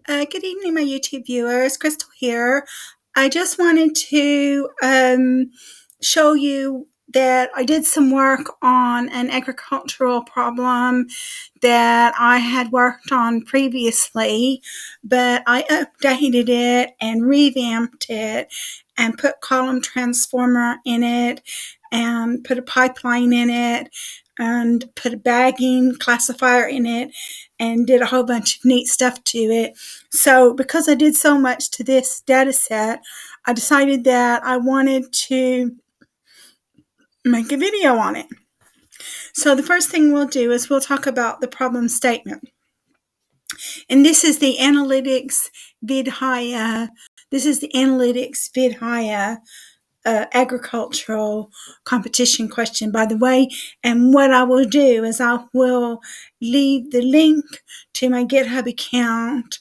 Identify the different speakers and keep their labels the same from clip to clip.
Speaker 1: Good evening, my YouTube viewers. Crystal here. I just wanted to show you that I did some work on an agricultural problem that I had worked on previously, but I updated it and revamped it and put column transformer in it and put a pipeline in it and put a bagging classifier in it and did a whole bunch of neat stuff to it. So because I did so much to this data set, I decided that I wanted to make a video on it. So the first thing we'll do is we'll talk about the problem statement. And this is the Analytics VidHaya. This is the Analytics VidHaya agricultural competition question, by the way. And what I will do is I will leave the link to my GitHub account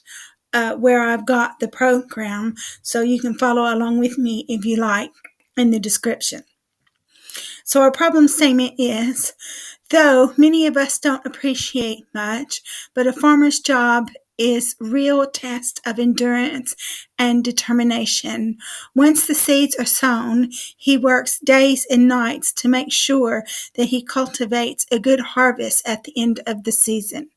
Speaker 1: where I've got the program, so you can follow along with me if you like in the description. So our problem statement is, though many of us don't appreciate much, but a farmer's job is real test of endurance and determination. Once the seeds are sown, he works days and nights to make sure that he cultivates a good harvest at the end of the season.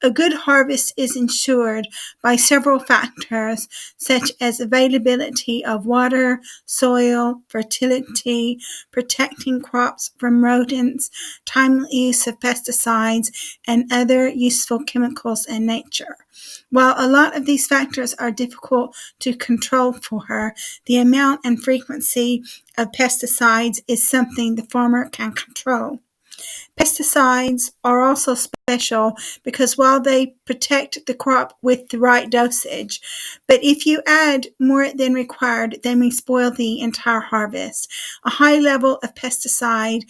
Speaker 1: A good harvest is ensured by several factors, such as availability of water, soil, fertility, protecting crops from rodents, timely use of pesticides, and other useful chemicals in nature. While a lot of these factors are difficult to control for her, the amount and frequency of pesticides is something the farmer can control. Pesticides are also special because while they protect the crop with the right dosage, but if you add more than required, they may spoil the entire harvest. A high level of pesticide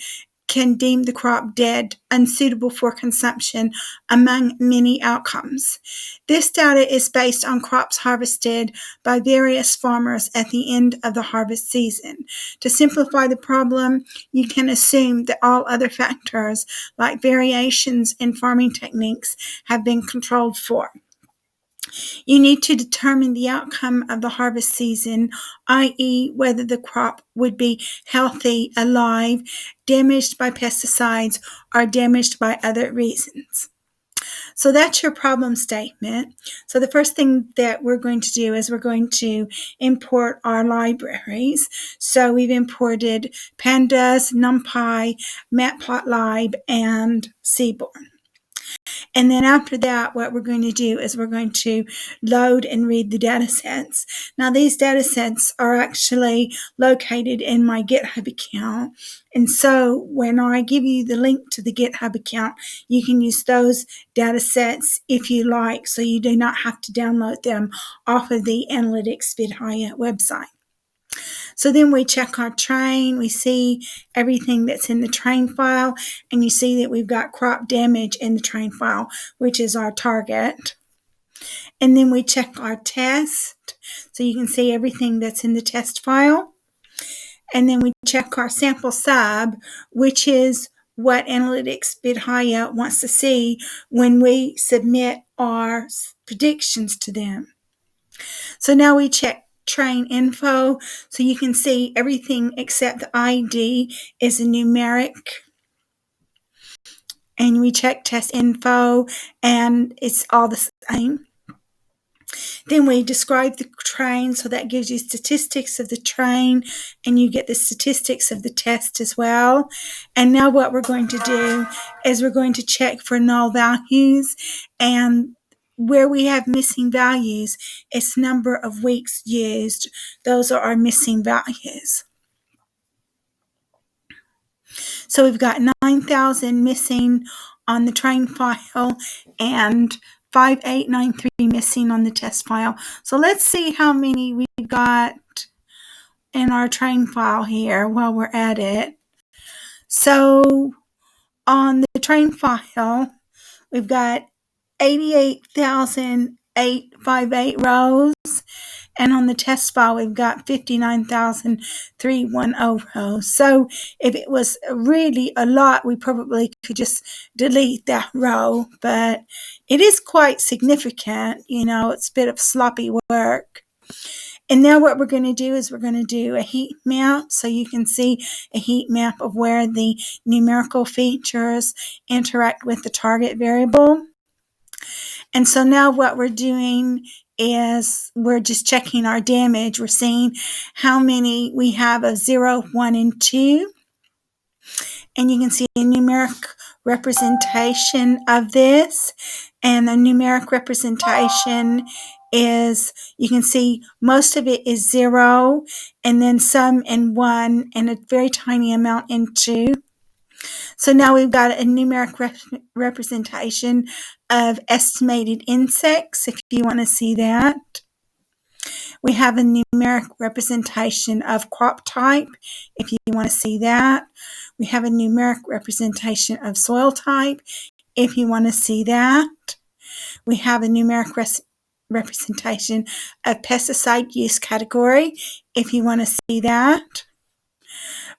Speaker 1: can deem the crop dead, unsuitable for consumption, among many outcomes. This data is based on crops harvested by various farmers at the end of the harvest season. To simplify the problem, you can assume that all other factors, like variations in farming techniques, have been controlled for. You need to determine the outcome of the harvest season, i.e., whether the crop would be healthy, alive, damaged by pesticides, or damaged by other reasons. So that's your problem statement. So the first thing that we're going to do is we're going to import our libraries. So we've imported Pandas, NumPy, Matplotlib, and Seaborn. And then after that, what we're going to do is we're going to load and read the data sets. Now, these data sets are actually located in my GitHub account. And so when I give you the link to the GitHub account, you can use those data sets if you like, so you do not have to download them off of the Analytics VidHaya website. So then we check our train, we see everything that's in the train file, and you see that we've got crop damage in the train file, which is our target. And then we check our test, so you can see everything that's in the test file. And then we check our sample sub, which is what Analytics VidHaya wants to see when we submit our predictions to them. So now we check train info, so you can see everything except the ID is a numeric. And we check test info, and it's all the same. Then we describe the train, so that gives you statistics of the train, and you get the statistics of the test as well. And now what we're going to do is we're going to check for null values, and where we have missing values, it's number of weeks used. Those are our missing values. So we've got 9,000 missing on the train file and 5893 missing on the test file. So let's see how many we've got in our train file here while we're at it. So on the train file, we've got 88,858 rows, and on the test file we've got 59,310 rows. So if it was really a lot, we probably could just delete that row, but it is quite significant. It's a bit of sloppy work. And now what we're going to do is we're going to do a heat map, so you can see a heat map of where the numerical features interact with the target variable. And so now what we're doing is we're just checking our damage. We're seeing how many we have of 0, 1, and 2. And you can see a numeric representation of this. And the numeric representation is, you can see most of it is 0, and then some in 1, and a very tiny amount in 2. So now we've got a numeric representation of estimated insects, if you want to see that. We have a numeric representation of crop type, if you want to see that. We have a numeric representation of soil type, if you want to see that. We have a numeric representation of pesticide use category, if you want to see that.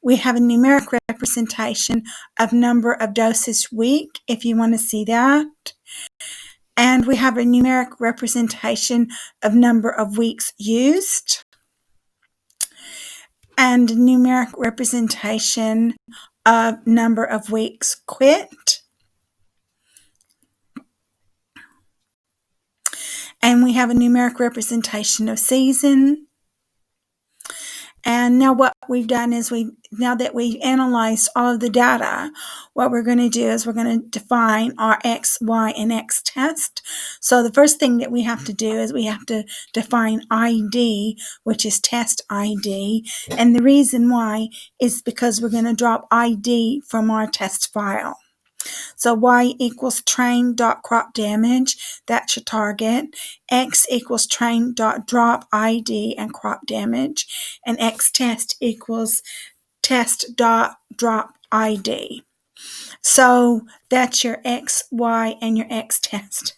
Speaker 1: We have a numeric representation of number of doses week, if you want to see that. And we have a numeric representation of number of weeks used. And a numeric representation of number of weeks quit. And we have a numeric representation of season. And now what we've done is now that we've analyzed all of the data, what we're going to do is we're going to define our X, Y, and X test. So the first thing that we have to do is we have to define ID, which is test ID. And the reason why is because we're going to drop ID from our test file. So Y equals train.crop damage, that's your target. X equals train.drop ID and crop damage. And X test equals test.drop ID. So that's your X, Y, and your X test.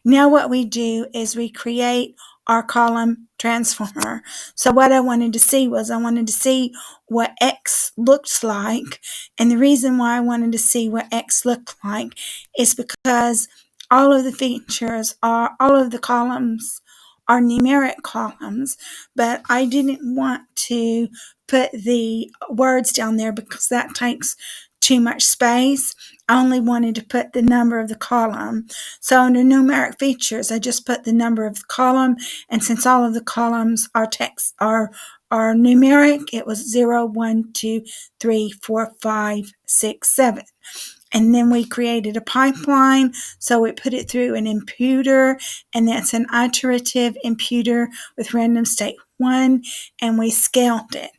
Speaker 1: Now what we do is we create our column transformer. So what I wanted to see was I wanted to see what X looks like. And the reason why I wanted to see what X looked like is because all of the features are, all of the columns are numeric columns, but I didn't want to put the words down there because that takes too much space. I only wanted to put the number of the column. So under numeric features, I just put the number of the column. And since all of the columns are text are numeric, it was 0, 1, 2, 3, 4, 5, 6, 7. And then we created a pipeline. So we put it through an imputer, and that's an iterative imputer with random state 1, and we scaled it.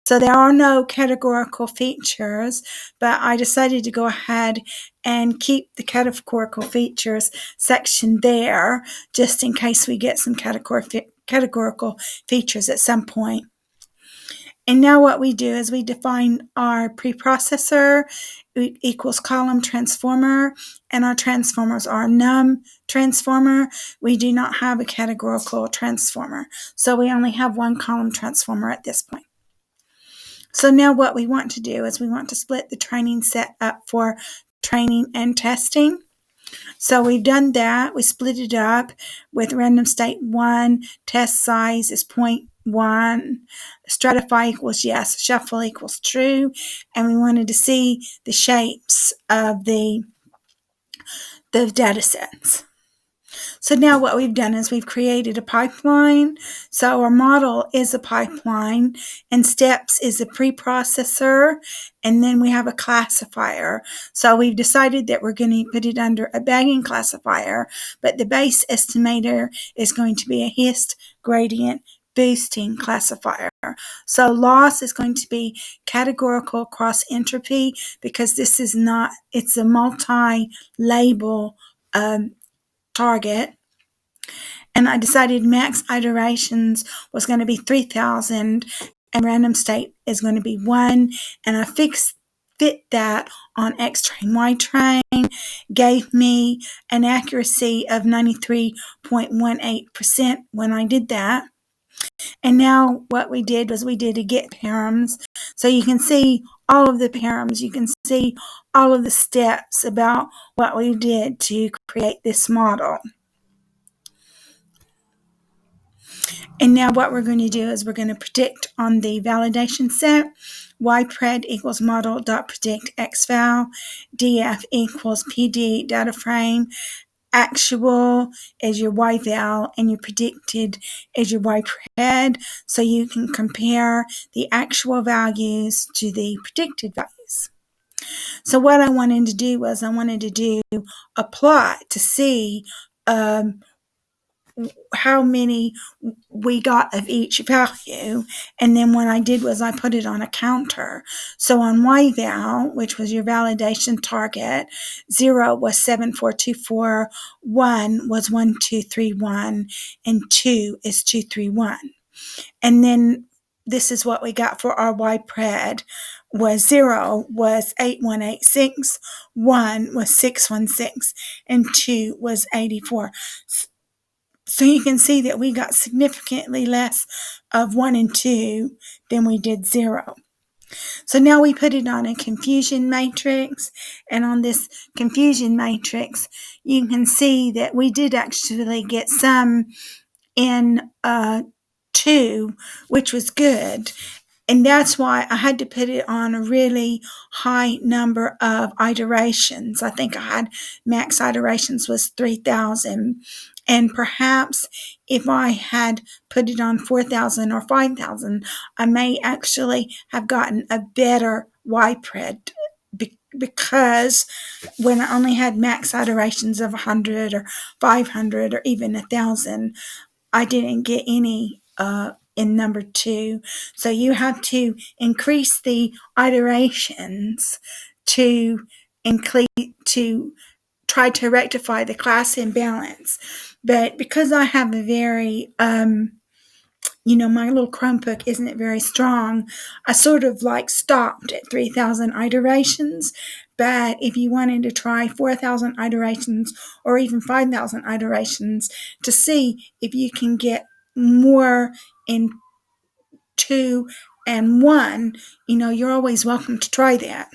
Speaker 1: So there are no categorical features, but I decided to go ahead and keep the categorical features section there, just in case we get some categorical features at some point. And now what we do is we define our preprocessor equals column transformer, and our transformers are num transformer. We do not have a categorical transformer, so we only have one column transformer at this point. So now what we want to do is we want to split the training set up for training and testing. So we've done that. We split it up with random state 1, test size is 0.1, stratify equals yes, shuffle equals true, and we wanted to see the shapes of the data sets. So now what we've done is we've created a pipeline. So our model is a pipeline, and steps is a preprocessor, and then we have a classifier. So we've decided that we're going to put it under a bagging classifier, but the base estimator is going to be a hist gradient boosting classifier. So loss is going to be categorical cross entropy, because this is not, it's a multi-label target. And I decided max iterations was going to be 3,000 and random state is going to be 1. And I fit that on X train, Y train, gave me an accuracy of 93.18% when I did that. And now what we did was we did a get params. So you can see all of the theorems. You can see all of the steps about what we did to create this model. And now what we're going to do is we're going to predict on the validation set. ypred equals model.predict xval, df equals pd data frame, actual as your yval, and your predicted as your ypred, so you can compare the actual values to the predicted values. So what I wanted to do was I wanted to do a plot to see how many we got of each value, and then what I did was I put it on a counter. So on yval, which was your validation target, 0 was 7424, 1 was 1231, and 2 is 231. And then this is what we got for our ypred. Was 0 was 8186, 1 was 616, and 2 was 84. So you can see that we got significantly less of 1 and 2 than we did 0. So now we put it on a confusion matrix, and on this confusion matrix, you can see that we did actually get some in 2, which was good. And that's why I had to put it on a really high number of iterations. I think I had max iterations was 3,000. And perhaps if I had put it on 4,000 or 5,000, I may actually have gotten a better ypred, because when I only had max iterations of 100 or 500 or even 1,000, I didn't get any in number 2. So you have to increase the iterations to try to rectify the class imbalance. But because I have a very my little Chromebook isn't very strong, I sort of stopped at 3,000 iterations. But if you wanted to try 4,000 iterations or even 5,000 iterations to see if you can get more in 2 and 1, you're always welcome to try that.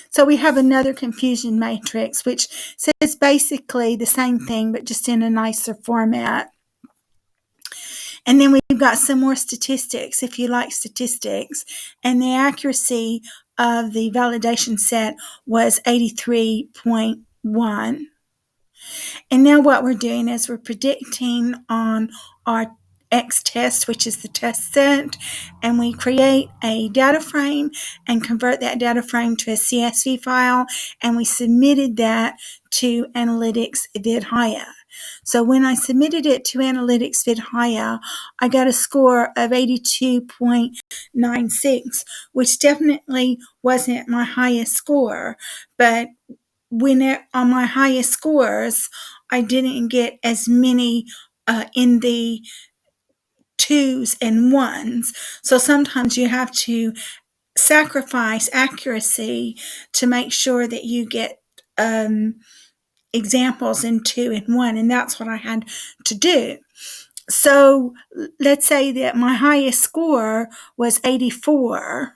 Speaker 1: So we have another confusion matrix, which says basically the same thing, but just in a nicer format. And then we've got some more statistics, if you like statistics. And the accuracy of the validation set was 83.1. And now what we're doing is we're predicting on our X test, which is the test set, and we create a data frame and convert that data frame to a CSV file, and we submitted that to Analytics VidHire. So when I submitted it to Analytics VidHire, I got a score of 82.96, which definitely wasn't my highest score, but on my highest scores, I didn't get as many in the 2s and 1s. So sometimes you have to sacrifice accuracy to make sure that you get examples in 2 and 1, and that's what I had to do. So let's say that my highest score was 84,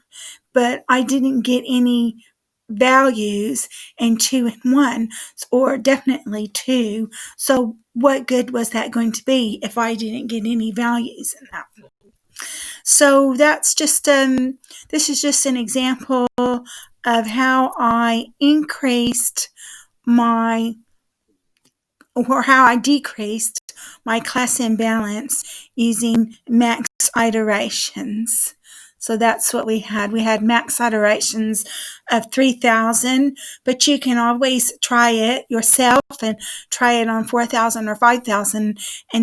Speaker 1: but I didn't get any values in 2 and 1, or definitely 2. So what good was that going to be if I didn't get any values in that? So that's just this is just an example of how I increased how I decreased my class imbalance using max iterations. So that's what we had. We had max iterations of 3,000, but you can always try it yourself and try it on 4,000 or 5,000 and